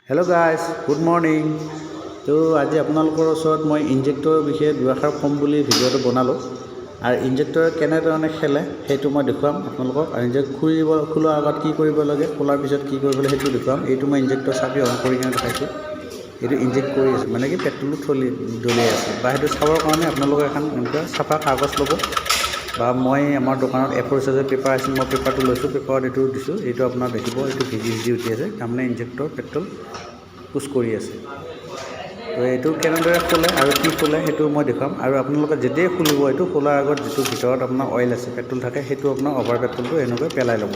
Hello' guys good morning. তো আজি আপোনালোকৰ ওচৰত মই ইনজেক্টৰৰ বিষয়ে দুআষাৰ ক'ম বুলি ভিডিঅ'টো বনালোঁ আৰু ইনজেক্টৰ কেনেধৰণে খেলে সেইটো মই দেখুৱাম আপোনালোকক। আৰু ইনজেক্ট খোলাৰ আগত কি কৰিব লাগে, খোলাৰ পিছত কি কৰিব লাগে সেইটো দেখুৱাম। এইটো মই ইনজেক্টৰ চাবি অন কৰি কিনে দেখাইছোঁ। এইটো ইনজেক্ট কৰি আছোঁ, মানে কি পেট্ৰলটো দলিয়াই আছে। বা সেইটো চাবৰ কাৰণে আপোনালোকে এখন এনেকুৱা চাফা কাগজ ল'ব, বা মই আমাৰ দোকানত A4 সাইজৰ পেপাৰ আছিল, মই পেপাৰটো লৈছোঁ, পেপাৰত এইটো দিছোঁ। এইটো আপোনাৰ দেখিব, এইটো ভিজি উঠি আছে, তাৰমানে ইনজেক্টৰ পেট্ৰল পুছ কৰি আছে। তো এইটো কেনেদৰে খোলে আৰু কি খোলে সেইটো মই দেখুৱাম। আৰু আপোনালোকে যেতিয়াই খুলিব, এইটো খোলাৰ আগত যিটো ভিতৰত আপোনাৰ অইল আছে, পেট্ৰল থাকে, সেইটো আপোনাৰ অভাৰ পেট্ৰলটো এনেকৈ পেলাই ল'ব।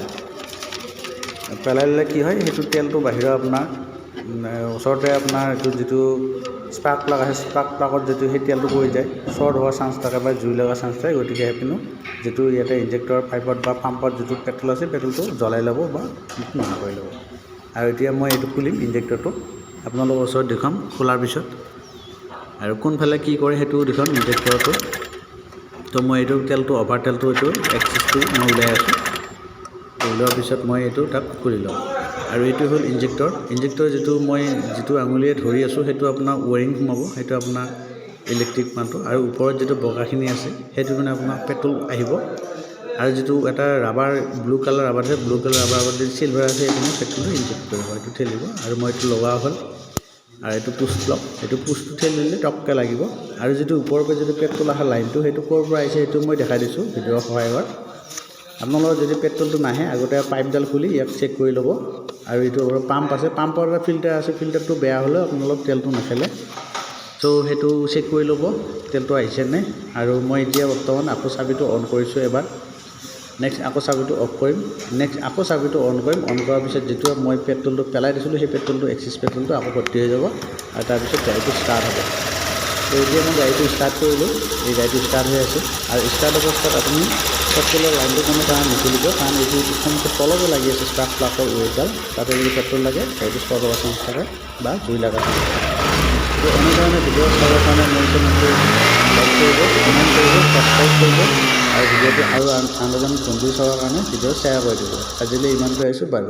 পেলাই ল'লে কি হয়, সেইটো তেলটো বাহিৰৰ আপোনাৰ ওচৰতে আপোনাৰ এইটো যিটো স্পাৰ্ক প্লাগ আছে, স্পাৰ্ক প্লাগত যিটো সেই তেলটো পৰি যায়, শ্বৰ্ট হোৱাৰ চান্স থাকে বা জুই লগাৰ চান্স থাকে। গতিকে সেইপিনো যিটো ইয়াতে ইনজেক্টৰ পাইপত বা পাম্পত যিটো পেট্ৰল আছে, পেট্ৰলটো জ্বলাই ল'ব বা নোহোৱা কৰি ল'ব। আৰু এতিয়া মই এইটো খুলিম ইনজেক্টৰটো, আপোনালোকৰ ওচৰত দেখুৱাম খোলাৰ পিছত। আৰু কোনফালে কি কৰে সেইটোও দেখুৱাম ইনজেক্টৰটো। তো মই এইটো তেলটো অভাৰ তেলটো এইটো এক্সিছটো মই ওলাই আছোঁ। ওলোৱাৰ পিছত মই এইটো তাক খুলি ল'ম। আৰু এইটো হ'ল ইনজেক্টৰ। ইনজেক্টৰ যিটো আঙুলিয়ে ধৰি আছোঁ, সেইটো আপোনাৰ ৱেৰিং সোমাব, সেইটো আপোনাৰ ইলেক্ট্ৰিক মানটো। আৰু ওপৰত যিটো বগাখিনি আছে, সেইটো মানে আপোনাৰ পেট্ৰল আহিব। আৰু যিটো এটা ৰাবাৰ ব্লু কালাৰ ৰাবাৰ আছে, ব্লু কালাৰ ৰাবাৰ যদি চিলভাৰ আছে, সেইটো পেট্ৰলটো ইনজেক্ট কৰিব, এইটো ঠেলিব। আৰু মই এইটো লগোৱা হ'ল। আৰু এইটো পুছ ব্লক, এইটো পুছটো ঠেলিলে টপকৈ লাগিব। আৰু যিটো ওপৰৰ পৰা যিটো পেট্ৰল অহা লাইনটো, সেইটো ক'ৰ পৰা আহিছে সেইটো মই দেখাই দিছোঁ ভিডিঅ'ৰ সহায়ত। আপোনালোকৰ যদি পেট্ৰলটো নাহে, আগতে পাইপডাল খুলি ইয়াক চেক কৰি ল'ব। আৰু এইটো পাম্প আছে, পাম্পৰ এটা ফিল্টাৰ আছে, ফিল্টাৰটো বেয়া হ'লেও আপোনালোক তেলটো নেখেলে। তো সেইটো চেক কৰি ল'ব তেলটো আহিছেনে। আৰু মই এতিয়া বৰ্তমান আকৌ চাবিটো অন কৰিছোঁ এবাৰ। নেক্সট আকৌ চাবিটো অফ কৰিম, নেক্সট আকৌ চাবিটো অন কৰিম। অন কৰাৰ পিছত যিটো মই পেট্ৰলটো পেলাই দিছিলোঁ, সেই পেট্ৰলটো এক্সিছ পেট্ৰলটো আকৌ ভৰ্তি হৈ যাব। আৰু তাৰপিছত গাড়ীটো ষ্টাৰ্ট হ'ব। তো এতিয়া মই গাড়ীটো ষ্টাৰ্ট কৰিলোঁ, এই গাড়ীটো ষ্টাৰ্ট হৈ আছে। আৰু ষ্টাৰ্ট অৱস্থাত আপুনি পেট্ৰলৰ লাইনটো কোনো কাৰণে নুখুলিব, কাৰণ এইটো তলতে লাগি আছে স্পাৰ্ক প্লাগৰ ৱেটডাল। তাতে যদি পেট্ৰল লাগে, গাড়ীটো ষ্টৰ্ট হোৱাৰ চান্স থাকে বা জুই লগা চান্স থাকে। তো এনেধৰণে ভিডিঅ' চাবৰ কাৰণে মোৰ চেনেলটো লাইক কৰিব, কমেণ্ট কৰিব, ছাবস্ক্ৰাইব কৰিব। আৰু ভিডিঅ'টো আৰু আন এজন বন্ধু চাবৰ কাৰণে ভিডিঅ' শ্বেয়াৰ কৰি দিব। আজিলৈ ইমানকৈ আহিছোঁ, বাই বাই।